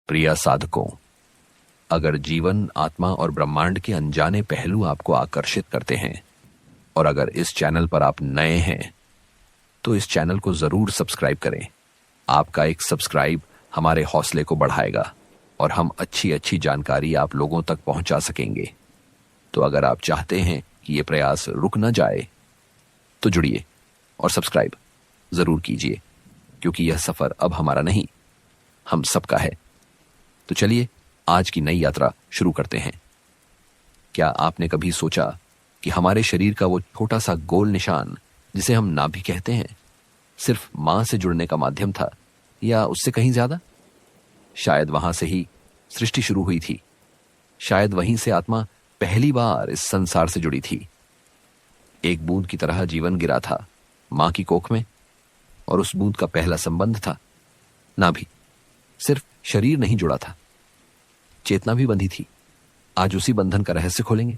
प्रिय साधकों, अगर जीवन, आत्मा और ब्रह्मांड के अनजाने पहलू आपको आकर्षित करते हैं और अगर इस चैनल पर आप नए हैं तो इस चैनल को जरूर सब्सक्राइब करें। आपका एक सब्सक्राइब हमारे हौसले को बढ़ाएगा और हम अच्छी अच्छी जानकारी आप लोगों तक पहुंचा सकेंगे। तो अगर आप चाहते हैं कि ये प्रयास रुक न जाए तो जुड़िए और सब्सक्राइब जरूर कीजिए, क्योंकि यह सफर अब हमारा नहीं, हम सबका है। तो चलिए आज की नई यात्रा शुरू करते हैं। क्या आपने कभी सोचा कि हमारे शरीर का वो छोटा सा गोल निशान जिसे हम नाभि कहते हैं सिर्फ मां से जुड़ने का माध्यम था, या उससे कहीं ज्यादा? शायद वहां से ही सृष्टि शुरू हुई थी। शायद वहीं से आत्मा पहली बार इस संसार से जुड़ी थी। एक बूंद की तरह जीवन गिरा था मां की कोख में, और उस बूंद का पहला संबंध था नाभि। सिर्फ शरीर नहीं जुड़ा था, चेतना भी बंधी थी। आज उसी बंधन का रहस्य खोलेंगे।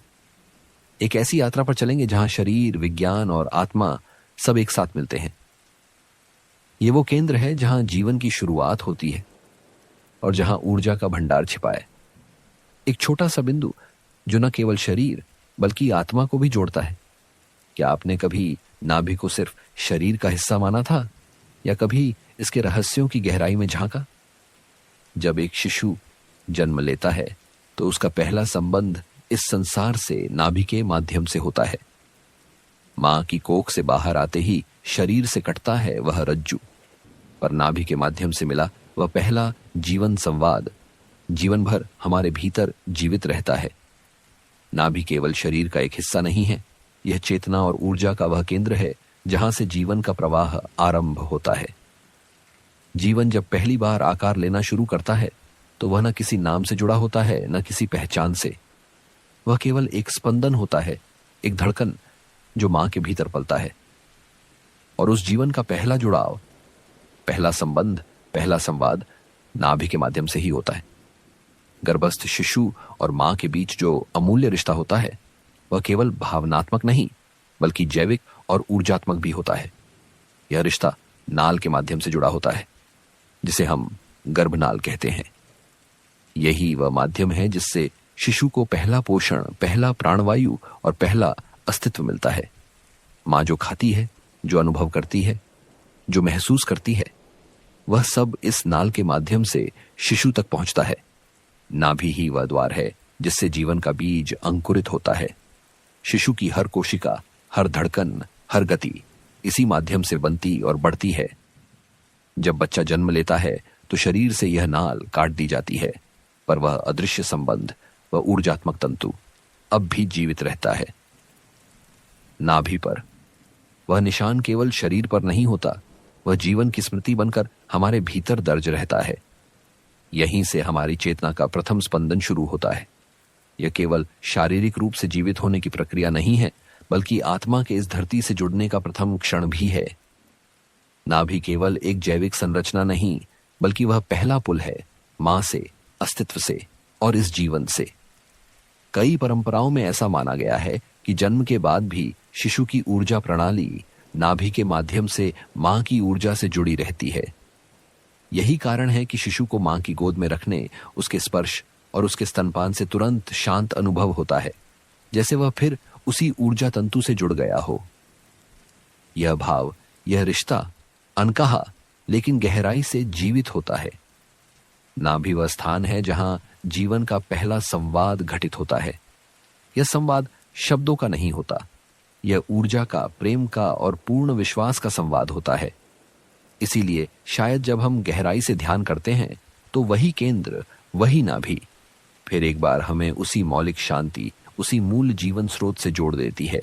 एक ऐसी यात्रा पर चलेंगे जहां शरीर, विज्ञान और आत्मा सब एक साथ मिलते हैं। ये वो केंद्र है जहां जीवन की शुरुआत होती है और जहां ऊर्जा का भंडार छिपा है। एक छोटा सा बिंदु जो न केवल शरीर बल्कि आत्मा को भी जोड़ता है। क्या आपने कभी नाभि को सिर्फ शरीर का हिस्सा माना था, या कभी इसके रहस्यों की गहराई में झांका? जब एक शिशु जन्म लेता है तो उसका पहला संबंध इस संसार से नाभि के माध्यम से होता है। मां की कोख से बाहर आते ही शरीर से कटता है वह रज्जु, पर नाभि के माध्यम से मिला वह पहला जीवन संवाद जीवन भर हमारे भीतर जीवित रहता है। नाभि केवल शरीर का एक हिस्सा नहीं है, यह चेतना और ऊर्जा का वह केंद्र है जहां से जीवन का प्रवाह आरंभ होता है। जीवन जब पहली बार आकार लेना शुरू करता है तो वह न किसी नाम से जुड़ा होता है, न किसी पहचान से। वह केवल एक स्पंदन होता है, एक धड़कन जो मां के भीतर पलता है। और उस जीवन का पहला जुड़ाव, पहला संबंध, पहला संवाद नाभि के माध्यम से ही होता है। गर्भस्थ शिशु और मां के बीच जो अमूल्य रिश्ता होता है वह केवल भावनात्मक नहीं बल्कि जैविक और ऊर्जात्मक भी होता है। यह रिश्ता नाल के माध्यम से जुड़ा होता है, जिसे हम गर्भनाल कहते हैं। यही वह माध्यम है जिससे शिशु को पहला पोषण, पहला प्राणवायु और पहला अस्तित्व मिलता है। मां जो खाती है, जो अनुभव करती है, जो महसूस करती है, वह सब इस नाल के माध्यम से शिशु तक पहुंचता है। नाभि ही वह द्वार है जिससे जीवन का बीज अंकुरित होता है। शिशु की हर कोशिका, हर धड़कन, हर गति इसी माध्यम से बनती और बढ़ती है। जब बच्चा जन्म लेता है तो शरीर से यह नाल काट दी जाती है, पर वह अदृश्य संबंध, वह ऊर्जात्मक तंतु अब भी जीवित रहता है। नाभि पर वह निशान केवल शरीर पर नहीं होता, वह जीवन की स्मृति बनकर हमारे भीतर दर्ज रहता है। यहीं से हमारी चेतना का प्रथम स्पंदन शुरू होता है। यह केवल शारीरिक रूप से जीवित होने की प्रक्रिया नहीं है, बल्कि आत्मा के इस धरती से जुड़ने का प्रथम क्षण भी है। नाभि केवल एक जैविक संरचना नहीं, बल्कि वह पहला पुल है मां से, अस्तित्व से और इस जीवन से। कई परंपराओं में ऐसा माना गया है कि जन्म के बाद भी शिशु की ऊर्जा प्रणाली नाभि के माध्यम से मां की ऊर्जा से जुड़ी रहती है। यही कारण है कि शिशु को मां की गोद में रखने, उसके स्पर्श और उसके स्तनपान से तुरंत शांत अनुभव होता है, जैसे वह फिर उसी ऊर्जा तंतु से जुड़ गया हो। यह भाव, यह रिश्ता अनकहा लेकिन गहराई से जीवित होता है। नाभि वह स्थान है जहां जीवन का पहला संवाद घटित होता है। यह संवाद शब्दों का नहीं होता, यह ऊर्जा का, प्रेम का और पूर्ण विश्वास का संवाद होता है। इसीलिए शायद जब हम गहराई से ध्यान करते हैं तो वही केंद्र, वही नाभि फिर एक बार हमें उसी मौलिक शांति, उसी मूल जीवन स्रोत से जोड़ देती है।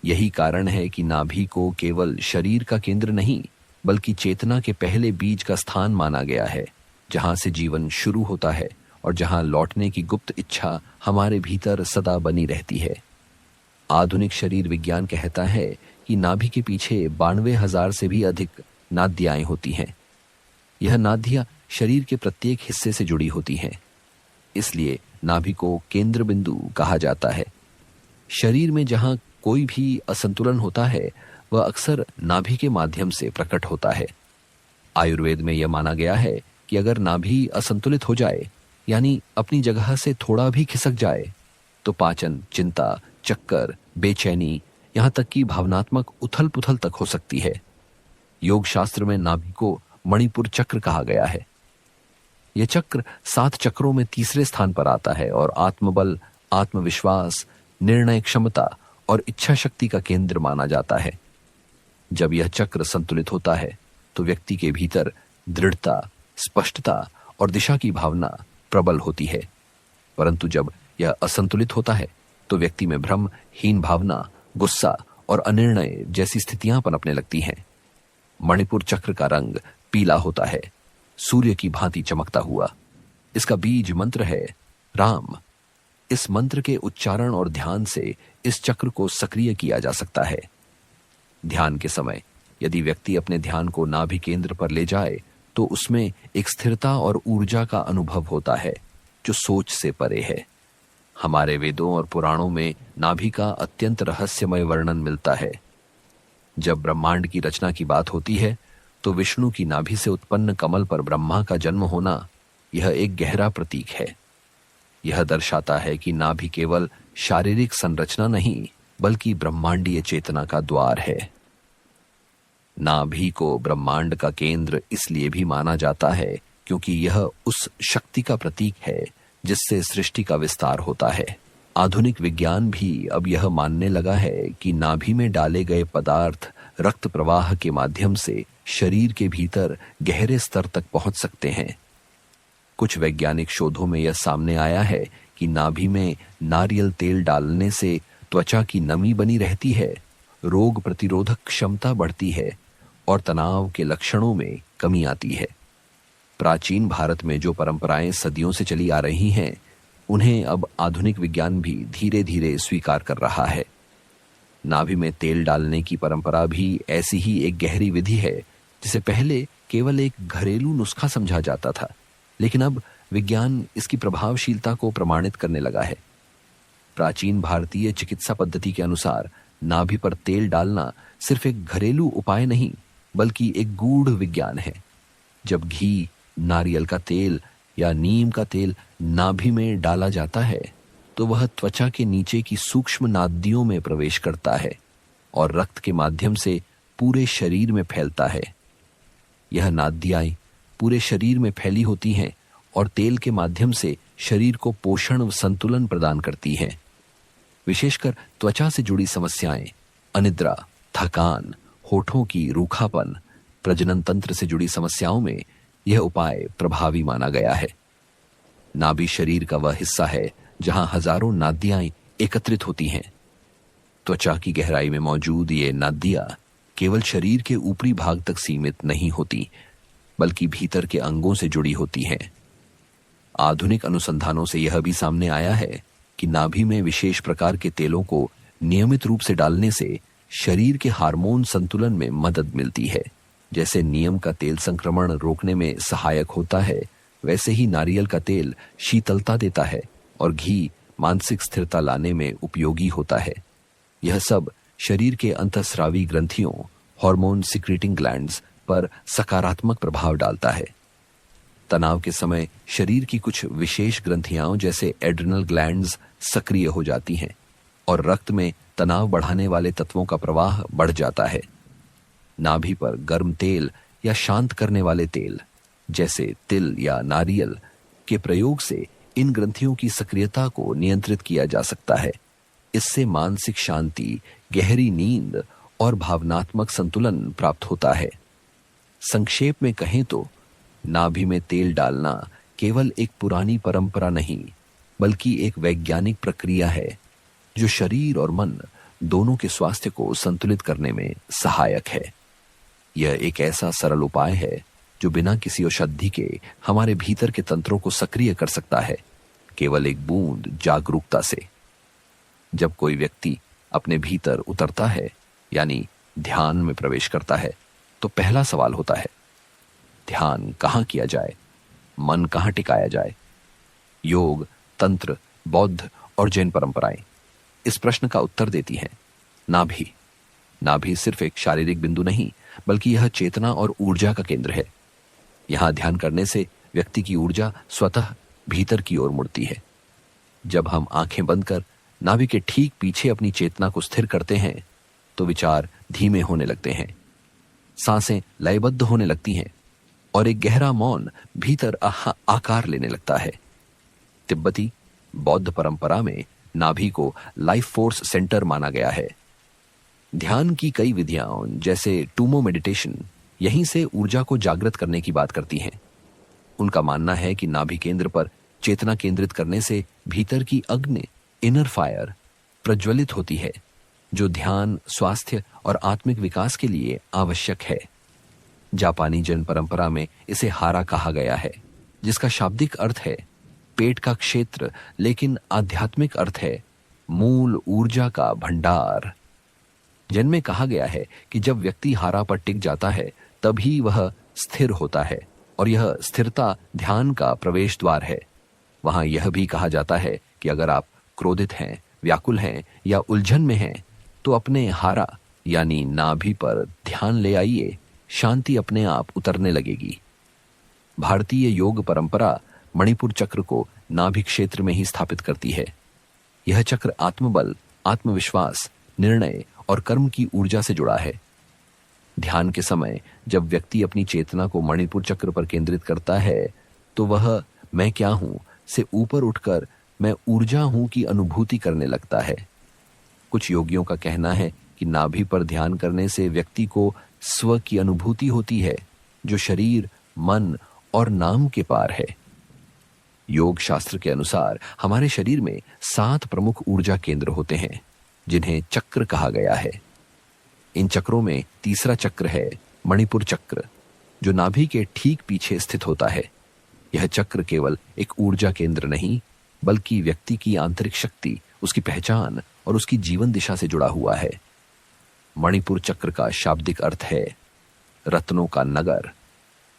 यही कारण है कि नाभि को केवल शरीर का केंद्र नहीं, बल्कि चेतना के पहले बीज का स्थान माना गया है, जहां से जीवन शुरू होता है और जहां लौटने की गुप्त इच्छा हमारे भीतर सदा बनी रहती है। आधुनिक शरीर विज्ञान कहता है कि नाभि के पीछे 92,000 से भी अधिक नाद्याएं होती हैं। यह नादियां शरीर के प्रत्येक हिस्से से जुड़ी होती हैं। इसलिए नाभि को केंद्र बिंदु कहा जाता है। शरीर में जहां कोई भी असंतुलन होता है वह अक्सर नाभि के माध्यम से प्रकट होता है। आयुर्वेद में यह माना गया है कि अगर नाभि असंतुलित हो जाए, यानी अपनी जगह से थोड़ा भी खिसक जाए, तो पाचन, चिंता, चक्कर, बेचैनी, यहां तक कि भावनात्मक उथल पुथल तक हो सकती है। योग शास्त्र में नाभि को मणिपुर चक्र कहा गया है। यह चक्र 7 चक्रों में तीसरे स्थान पर आता है और आत्मबल, आत्मविश्वास, निर्णय क्षमता और इच्छा शक्ति का केंद्र माना जाता है। जब यह चक्र संतुलित होता है तो व्यक्ति के भीतर दृढ़ता, स्पष्टता और दिशा की भावना प्रबल होती है। परंतु जब यह असंतुलित होता है तो व्यक्ति में भ्रम, हीन भावना, गुस्सा और अनिर्णय जैसी स्थितियां पनपने लगती हैं। मणिपुर चक्र का रंग पीला होता है, सूर्य की भांति चमकता हुआ। इसका बीज मंत्र है राम। इस मंत्र के उच्चारण और ध्यान से इस चक्र को सक्रिय किया जा सकता है। ध्यान के समय यदि व्यक्ति अपने ध्यान को नाभि केंद्र पर ले जाए तो उसमें एक स्थिरता और ऊर्जा का अनुभव होता है जो सोच से परे है। हमारे वेदों और पुराणों में नाभि का अत्यंत रहस्यमय वर्णन मिलता है। जब ब्रह्मांड की रचना की बात होती है तो विष्णु की नाभि से उत्पन्न कमल पर ब्रह्मा का जन्म होना यह एक गहरा प्रतीक है। यह दर्शाता है कि नाभि केवल शारीरिक संरचना नहीं बल्कि ब्रह्मांडीय चेतना का द्वार है। नाभि को ब्रह्मांड का केंद्र इसलिए भी माना जाता है क्योंकि यह उस शक्ति का प्रतीक है जिससे सृष्टि का विस्तार होता है। आधुनिक विज्ञान भी अब यह मानने लगा है कि नाभि में डाले गए पदार्थ रक्त प्रवाह के माध्यम से शरीर के भीतर गहरे स्तर तक पहुंच सकते हैं। कुछ वैज्ञानिक शोधों में यह सामने आया है कि नाभि में नारियल तेल डालने से त्वचा की नमी बनी रहती है, रोग प्रतिरोधक क्षमता बढ़ती है और तनाव के लक्षणों में कमी आती है। प्राचीन भारत में जो परंपराएं सदियों से चली आ रही हैं, उन्हें अब आधुनिक विज्ञान भी धीरे धीरे स्वीकार कर रहा है। नाभि में तेल डालने की परंपरा भी ऐसी ही एक गहरी विधि है जिसे पहले केवल एक घरेलू नुस्खा समझा जाता था, लेकिन अब विज्ञान इसकी प्रभावशीलता को प्रमाणित करने लगा है। प्राचीन भारतीय चिकित्सा पद्धति के अनुसार नाभि पर तेल डालना सिर्फ एक घरेलू उपाय नहीं बल्कि एक गूढ़ विज्ञान है। जब घी, नारियल का तेल या नीम का तेल नाभि में डाला जाता है तो वह त्वचा के नीचे की सूक्ष्म नादियों में प्रवेश करता है और रक्त के माध्यम से पूरे शरीर में फैलता है। यह नादियां पूरे शरीर में फैली होती हैं और तेल के माध्यम से शरीर को पोषण व संतुलन प्रदान करती हैं। विशेषकर त्वचा से जुड़ी समस्याएं, अनिद्रा, थकान, होठों की रूखापन, प्रजनन तंत्र से जुड़ी समस्याओं में यह उपाय प्रभावी माना गया है। नाभि शरीर का वह हिस्सा है जहां हजारों नादियां एकत्रित होती हैं। त्वचा की गहराई में मौजूद ये नादियां केवल शरीर के ऊपरी भाग तक सीमित नहीं होती बल्कि भीतर के अंगों से जुड़ी होती हैं। आधुनिक अनुसंधानों से यह भी सामने आया है कि नाभि में विशेष प्रकार के तेलों को नियमित रूप से डालने से शरीर के हार्मोन संतुलन में मदद मिलती है। जैसे नीम का तेल संक्रमण रोकने में सहायक होता है, वैसे ही नारियल का तेल शीतलता देता है और घी मानसिक स्थिरता लाने में उपयोगी होता है। यह सब शरीर के अंतःस्रावी ग्रंथियों, हार्मोन सिक्रेटिंग ग्लैंड्स पर सकारात्मक प्रभाव डालता है। तनाव के समय शरीर की कुछ विशेष ग्रंथियां जैसे एड्रिनल ग्लैंड्स सक्रिय हो जाती हैं और रक्त में तनाव बढ़ाने वाले तत्वों का प्रवाह बढ़ जाता है। नाभि पर गर्म तेल या शांत करने वाले तेल जैसे तिल या नारियल के प्रयोग से इन ग्रंथियों की सक्रियता को नियंत्रित किया जा सकता है। इससे मानसिक शांति, गहरी नींद और भावनात्मक संतुलन प्राप्त होता है। संक्षेप में कहें तो नाभि में तेल डालना केवल एक पुरानी परंपरा नहीं बल्कि एक वैज्ञानिक प्रक्रिया है जो शरीर और मन दोनों के स्वास्थ्य को संतुलित करने में सहायक है। यह एक ऐसा सरल उपाय है जो बिना किसी औषधि के हमारे भीतर के तंत्रों को सक्रिय कर सकता है, केवल एक बूंद जागरूकता से। जब कोई व्यक्ति अपने भीतर उतरता है यानी ध्यान में प्रवेश करता है तो पहला सवाल होता है, ध्यान कहाँ किया जाए, मन कहाँ टिकाया जाए। योग, तंत्र, बौद्ध और जैन परंपराएं इस प्रश्न का उत्तर देती हैं, नाभि। नाभि सिर्फ एक शारीरिक बिंदु नहीं बल्कि यह चेतना और ऊर्जा का केंद्र है। यहां ध्यान करने से व्यक्ति की ऊर्जा स्वतः भीतर की ओर मुड़ती है। जब हम आंखें बंद कर नाभि के ठीक पीछे अपनी चेतना को स्थिर करते हैं तो विचार धीमे होने लगते हैं, सांसें लयबद्ध होने लगती हैं और एक गहरा मौन भीतर आकार लेने लगता है। तिब्बती बौद्ध परंपरा में नाभि को लाइफ फोर्स सेंटर माना गया है। ध्यान की कई विधियां जैसे टूमो मेडिटेशन यहीं से ऊर्जा को जागृत करने की बात करती हैं। उनका मानना है कि नाभि केंद्र पर चेतना केंद्रित करने से भीतर की अग्नि, इनर फायर, प्रज्वलित होती है, जो ध्यान, स्वास्थ्य और आत्मिक विकास के लिए आवश्यक है। जापानी जन परंपरा में इसे हारा कहा गया है, जिसका शाब्दिक अर्थ है पेट का क्षेत्र, लेकिन आध्यात्मिक अर्थ है मूल ऊर्जा का भंडार। जन में कहा गया है कि जब व्यक्ति हारा पर टिक जाता है तभी वह स्थिर होता है और यह स्थिरता ध्यान का प्रवेश द्वार है। वहां यह भी कहा जाता है कि अगर आप क्रोधित हैं, व्याकुल हैं या उलझन में हैं तो अपने हारा यानी नाभि पर ध्यान ले आइए, शांति अपने आप उतरने लगेगी। भारतीय योग परंपरा मणिपुर चक्र को नाभि क्षेत्र में ही स्थापित करती है। यह चक्र आत्मबल, आत्मविश्वास, निर्णय और कर्म की ऊर्जा से जुड़ा है। ध्यान के समय जब व्यक्ति अपनी चेतना को मणिपुर चक्र पर केंद्रित करता है तो वह मैं क्या हूं से ऊपर उठकर मैं ऊर्जा हूं की अनुभूति करने लगता है। कुछ योगियों का कहना है कि नाभि पर ध्यान करने से व्यक्ति को स्व की अनुभूति होती है, जो शरीर, मन और नाम के पार है। योग शास्त्र के अनुसार हमारे शरीर में 7 प्रमुख ऊर्जा केंद्र होते हैं, जिन्हें चक्र कहा गया है। इन चक्रों में तीसरा चक्र है मणिपुर चक्र, जो नाभि के ठीक पीछे स्थित होता है। यह चक्र केवल एक ऊर्जा केंद्र नहीं, बल्कि व्यक्ति की आंतरिक शक्ति, उसकी पहचान और उसकी जीवन दिशा से जुड़ा हुआ है। मणिपुर चक्र का शाब्दिक अर्थ है रत्नों का नगर।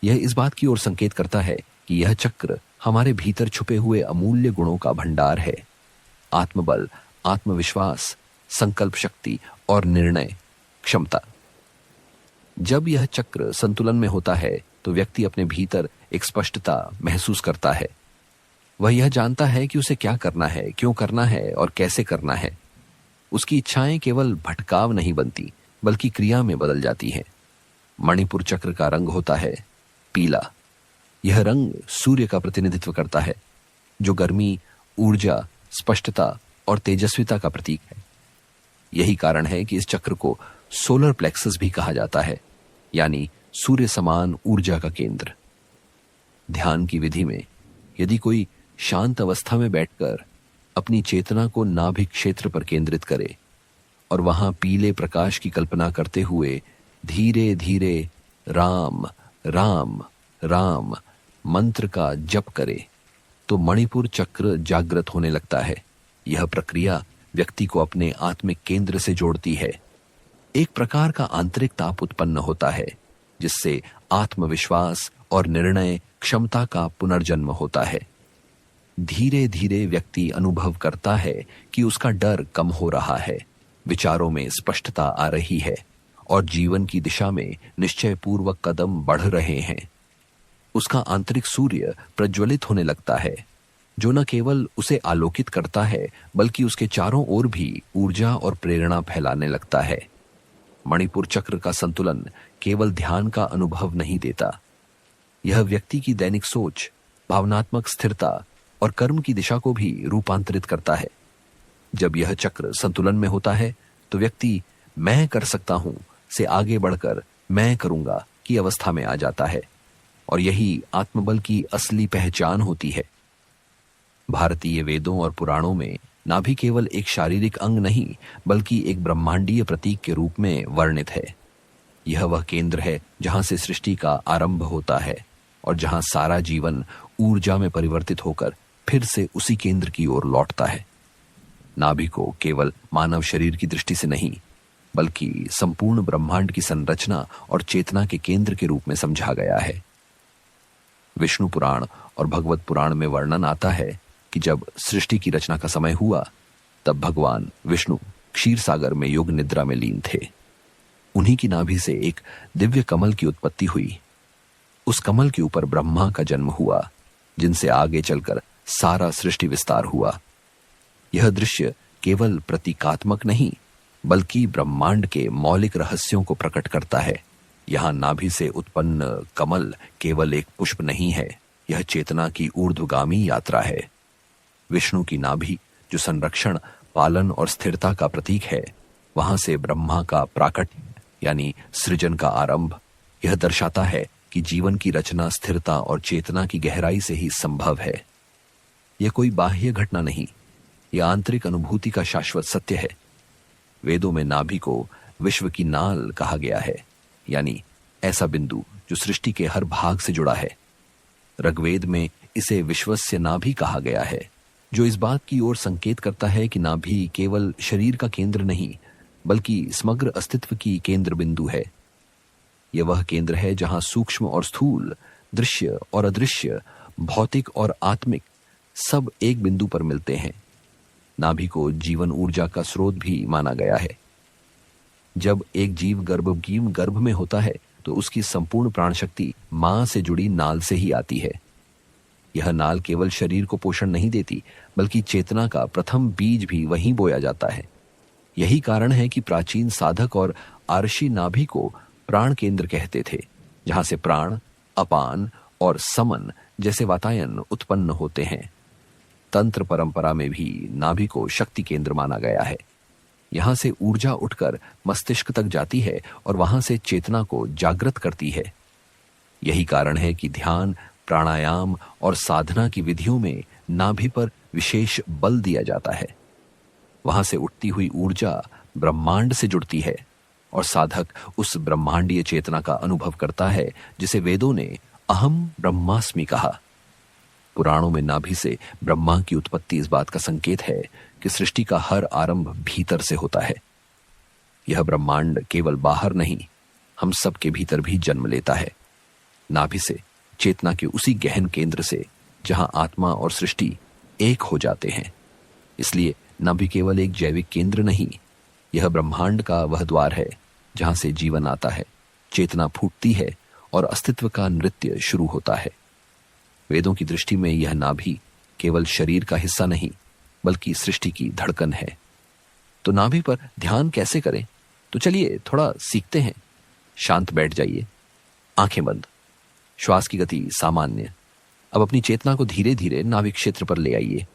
यह इस बात की ओर संकेत करता है कि यह चक्र हमारे भीतर छुपे हुए अमूल्य गुणों का भंडार है। आत्मबल, आत्मविश्वास, संकल्प शक्ति और निर्णय क्षमता। जब यह चक्र संतुलन में होता है तो व्यक्ति अपने भीतर एक स्पष्टता महसूस करता है। वह यह जानता है कि उसे क्या करना है, क्यों करना है और कैसे करना है। उसकी इच्छाएं केवल भटकाव नहीं बनती, बल्कि क्रिया में बदल जाती हैं। मणिपुर चक्र का रंग होता है पीला। यह रंग सूर्य का प्रतिनिधित्व करता है, जो गर्मी, ऊर्जा, स्पष्टता और तेजस्विता का प्रतीक है। यही कारण है कि इस चक्र को सोलर प्लेक्सस भी कहा जाता है, यानी सूर्य समान ऊर्जा का केंद्र। ध्यान की विधि में यदि कोई शांत अवस्था में बैठकर अपनी चेतना को नाभि क्षेत्र पर केंद्रित करे और वहां पीले प्रकाश की कल्पना करते हुए धीरे धीरे राम राम राम मंत्र का जप करे तो मणिपुर चक्र जागृत होने लगता है। यह प्रक्रिया व्यक्ति को अपने आत्मिक केंद्र से जोड़ती है। एक प्रकार का आंतरिक ताप उत्पन्न होता है, जिससे आत्मविश्वास और निर्णय क्षमता का पुनर्जन्म होता है। धीरे धीरे व्यक्ति अनुभव करता है कि उसका डर कम हो रहा है, विचारों में स्पष्टता आ रही है और जीवन की दिशा में निश्चयपूर्वक कदम बढ़ रहे हैं। उसका आंतरिक सूर्य प्रज्वलित होने लगता है, जो न केवल उसे आलोकित करता है बल्कि उसके चारों ओर भी ऊर्जा और प्रेरणा फैलाने लगता है। मणिपुर चक्र का संतुलन केवल ध्यान का अनुभव नहीं देता, यह व्यक्ति की दैनिक सोच, भावनात्मक स्थिरता और कर्म की दिशा को भी रूपांतरित करता है। जब यह चक्र संतुलन में होता है तो व्यक्ति मैं कर सकता हूं से आगे बढ़कर मैं करूंगा की अवस्था में आ जाता है, और यही आत्मबल की असली पहचान होती है। भारतीय वेदों और पुराणों में नाभि केवल एक शारीरिक अंग नहीं, बल्कि एक ब्रह्मांडीय प्रतीक के रूप में वर्णित है। यह वह केंद्र है जहां से सृष्टि का आरंभ होता है और जहां सारा जीवन ऊर्जा में परिवर्तित होकर फिर से उसी केंद्र की ओर लौटता है। नाभि को केवल मानव शरीर की दृष्टि से नहीं, बल्कि संपूर्ण ब्रह्मांड की संरचना और चेतना के केंद्र के रूप में समझा गया है। विष्णु पुराण और भगवत पुराण में वर्णन आता है कि जब सृष्टि की रचना का समय हुआ, तब भगवान विष्णु क्षीर सागर में योग निद्रा में लीन थे। उन्हीं की नाभि से एक दिव्य कमल की उत्पत्ति हुई। उस कमल के ऊपर ब्रह्मा का जन्म हुआ, जिनसे आगे चलकर सारा सृष्टि विस्तार हुआ। यह दृश्य केवल प्रतीकात्मक नहीं, बल्कि ब्रह्मांड के मौलिक रहस्यों को प्रकट करता है। यहां नाभि से उत्पन्न कमल केवल एक पुष्प नहीं है, यह चेतना की ऊर्ध्वगामी यात्रा है। विष्णु की नाभि, जो संरक्षण, पालन और स्थिरता का प्रतीक है, वहां से ब्रह्मा का प्राकट्य यानी सृजन का आरंभ। यह दर्शाता है कि जीवन की रचना स्थिरता और चेतना की गहराई से ही संभव है। यह कोई बाह्य घटना नहीं, यह आंतरिक अनुभूति का शाश्वत सत्य है। वेदों में नाभि को विश्व की नाल कहा गया है, यानी ऐसा बिंदु जो सृष्टि के हर भाग से जुड़ा है। ऋग्वेद में इसे विश्वस्य नाभि कहा गया है, जो इस बात की ओर संकेत करता है कि नाभि केवल शरीर का केंद्र नहीं, बल्कि समग्र अस्तित्व की केंद्र बिंदु है। यह वह केंद्र है जहां सूक्ष्म और स्थूल, दृश्य और अदृश्य, भौतिक और आत्मिक सब एक बिंदु पर मिलते हैं। नाभि को जीवन ऊर्जा का स्रोत भी माना गया है। जब एक जीव गर्भ में होता है तो उसकी संपूर्ण प्राण शक्ति मां से जुड़ी नाल से ही आती है। यह नाल केवल शरीर को पोषण नहीं देती, बल्कि चेतना का प्रथम बीज भी वहीं बोया जाता है। यही कारण है कि प्राचीन साधक और आर्षि नाभि को प्राण केंद्र कहते थे, जहां से प्राण, अपान और समन जैसे वातायन उत्पन्न होते हैं। तंत्र परंपरा में भी नाभि को शक्ति केंद्र माना गया है। यहां से ऊर्जा उठकर मस्तिष्क तक जाती है और वहां से चेतना को जागृत करती है। यही कारण है कि ध्यान, प्राणायाम और साधना की विधियों में नाभि पर विशेष बल दिया जाता है। वहां से उठती हुई ऊर्जा ब्रह्मांड से जुड़ती है और साधक उस ब्रह्मांडीय चेतना का अनुभव करता है, जिसे वेदों ने अहम ब्रह्मास्मि कहा। पुराणों में नाभि से ब्रह्मा की उत्पत्ति इस बात का संकेत है कि सृष्टि का हर आरंभ भीतर से होता है। यह ब्रह्मांड केवल बाहर नहीं, हम सब के भीतर भी जन्म लेता है। नाभि से, चेतना के उसी गहन केंद्र से जहां आत्मा और सृष्टि एक हो जाते हैं। इसलिए नाभि केवल एक जैविक केंद्र नहीं, यह ब्रह्मांड का वह द्वार है जहां से जीवन आता है, चेतना फूटती है और अस्तित्व का नृत्य शुरू होता है। वेदों की दृष्टि में यह नाभि केवल शरीर का हिस्सा नहीं, बल्कि सृष्टि की धड़कन है। तो नाभि पर ध्यान कैसे करें? तो चलिए थोड़ा सीखते हैं। शांत बैठ जाइए, आंखें बंद, श्वास की गति सामान्य। अब अपनी चेतना को धीरे धीरे नाभि क्षेत्र पर ले आइए।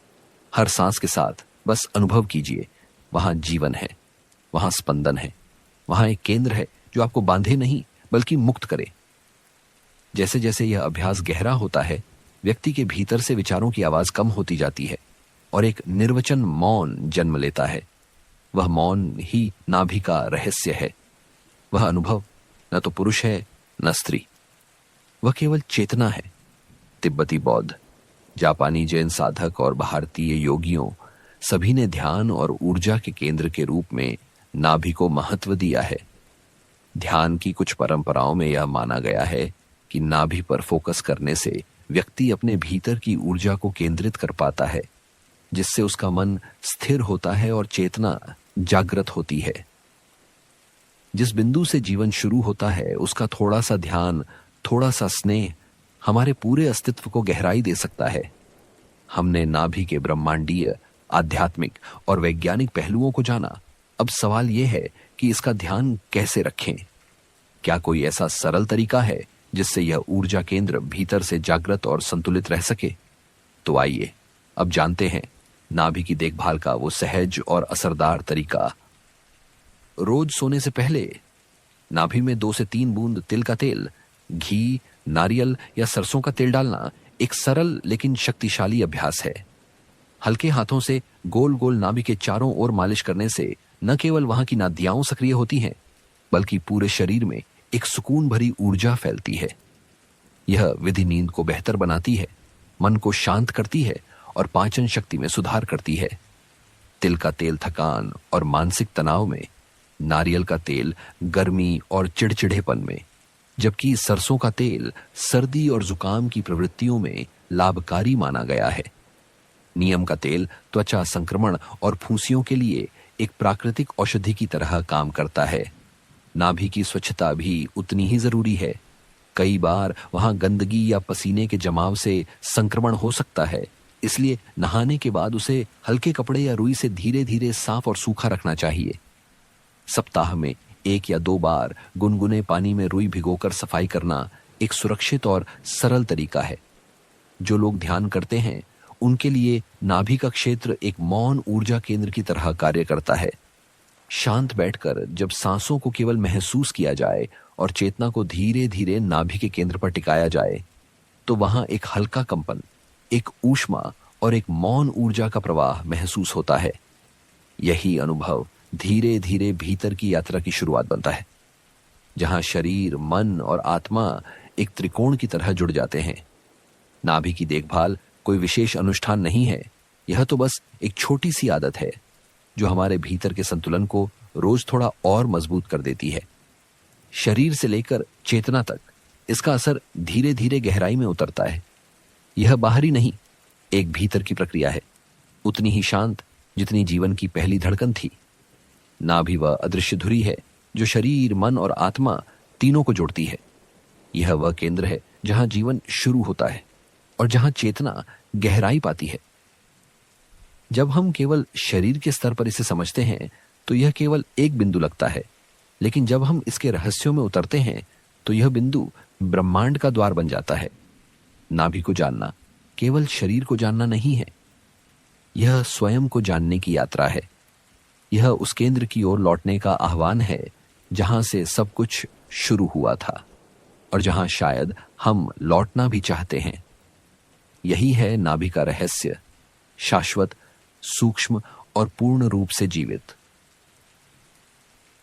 हर सांस के साथ बस अनुभव कीजिए, वहां जीवन है, वहां स्पंदन है, वहां एक केंद्र है जो आपको बांधे नहीं बल्कि मुक्त करे। जैसे जैसे यह अभ्यास गहरा होता है, व्यक्ति के भीतर से विचारों की आवाज कम होती जाती है और एक निर्वचन मौन जन्म लेता है। वह मौन ही नाभि का रहस्य है। वह अनुभव न तो पुरुष है न स्त्री, वह केवल चेतना है। तिब्बती बौद्ध, जापानी जैन साधक और भारतीय योगियों सभी ने ध्यान और ऊर्जा के केंद्र के रूप में नाभि को महत्व दिया है। ध्यान की कुछ परंपराओं में यह माना गया है कि नाभि पर फोकस करने से व्यक्ति अपने भीतर की ऊर्जा को केंद्रित कर पाता है, जिससे उसका मन स्थिर होता है और चेतना जागृत होती है। जिस बिंदु से जीवन शुरू होता है, उसका थोड़ा सा ध्यान, थोड़ा सा स्नेह हमारे पूरे अस्तित्व को गहराई दे सकता है। हमने नाभि के ब्रह्मांडीय, आध्यात्मिक और वैज्ञानिक पहलुओं को जाना। अब सवाल यह है कि इसका ध्यान कैसे रखें? क्या कोई ऐसा सरल तरीका है जिससे यह ऊर्जा केंद्र भीतर से जागृत और संतुलित रह सके? तो आइए अब जानते हैं नाभि की देखभाल का वो सहज और असरदार तरीका। रोज सोने से पहले नाभि में 2 से 3 बूंद तिल का तेल, घी, नारियल या सरसों का तेल डालना एक सरल लेकिन शक्तिशाली अभ्यास है। हल्के हाथों से गोल गोल नाभि के चारों ओर मालिश करने से न केवल वहां की नादियां सक्रिय होती हैं, बल्कि पूरे शरीर में एक सुकून भरी ऊर्जा फैलती है। यह विधि नींद को बेहतर बनाती है, मन को शांत करती है और पाचन शक्ति में सुधार करती है। तिल का तेल थकान और मानसिक तनाव में, नारियल का तेल गर्मी और चिड़चिड़ेपन में, जबकि सरसों का तेल सर्दी और जुकाम की प्रवृत्तियों में लाभकारी माना गया है। नीम का तेल त्वचा संक्रमण और फुंसियों के लिए एक प्राकृतिक औषधि की तरह काम करता है। नाभि की स्वच्छता भी उतनी ही जरूरी है। कई बार वहां गंदगी या पसीने के जमाव से संक्रमण हो सकता है, इसलिए नहाने के बाद उसे हल्के कपड़े या रुई से धीरे धीरे साफ और सूखा रखना चाहिए। सप्ताह में 1 या 2 बार गुनगुने पानी में रुई भिगोकर सफाई करना एक सुरक्षित और सरल तरीका है। जो लोग ध्यान करते हैं उनके लिए नाभि का क्षेत्र एक मौन ऊर्जा केंद्र की तरह कार्य करता है। शांत बैठकर जब सांसों को केवल महसूस किया जाए और चेतना को धीरे धीरे नाभि के केंद्र पर टिकाया जाए, तो वहां एक हल्का कंपन, एक ऊष्मा और एक मौन ऊर्जा का प्रवाह महसूस होता है। यही अनुभव धीरे धीरे भीतर की यात्रा की शुरुआत बनता है, जहां शरीर, मन और आत्मा एक त्रिकोण की तरह जुड़ जाते हैं। नाभि की देखभाल कोई विशेष अनुष्ठान नहीं है, यह तो बस एक छोटी सी आदत है जो हमारे भीतर के संतुलन को रोज थोड़ा और मजबूत कर देती है। शरीर से लेकर चेतना तक इसका असर धीरे धीरे गहराई में उतरता है। यह बाहरी नहीं, एक भीतर की प्रक्रिया है, उतनी ही शांत जितनी जीवन की पहली धड़कन थी। नाभि वह अदृश्य धुरी है जो शरीर, मन और आत्मा तीनों को जोड़ती है। यह वह केंद्र है जहां जीवन शुरू होता है और जहां चेतना गहराई पाती है। जब हम केवल शरीर के स्तर पर इसे समझते हैं तो यह केवल एक बिंदु लगता है, लेकिन जब हम इसके रहस्यों में उतरते हैं तो यह बिंदु ब्रह्मांड का द्वार बन जाता है। नाभि को जानना केवल शरीर को जानना नहीं है, यह स्वयं को जानने की यात्रा है। यह उस केंद्र की ओर लौटने का आह्वान है जहां से सब कुछ शुरू हुआ था और जहां शायद हम लौटना भी चाहते हैं। यही है नाभि का रहस्य, शाश्वत, सूक्ष्म और पूर्ण रूप से जीवित।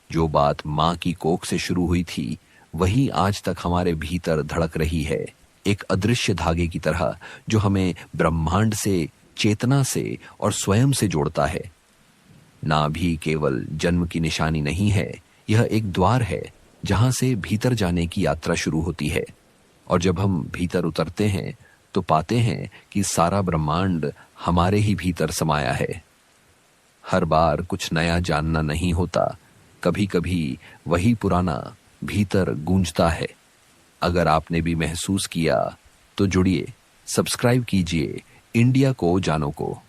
जो बात मां की कोख से शुरू हुई थी वही आज तक हमारे भीतर धड़क रही है, एक अदृश्य धागे की तरह जो हमें ब्रह्मांड से, चेतना से और स्वयं से जोड़ता है। नाभि केवल जन्म की निशानी नहीं है, यह एक द्वार है जहां से भीतर जाने की यात्रा शुरू होती है। और जब हम भीतर उतरते हैं तो पाते हैं कि सारा ब्रह्मांड हमारे ही भीतर समाया है। हर बार कुछ नया जानना नहीं होता, कभी कभी वही पुराना भीतर गूंजता है। अगर आपने भी महसूस किया तो जुड़िए, सब्सक्राइब कीजिए इंडिया को जानो को।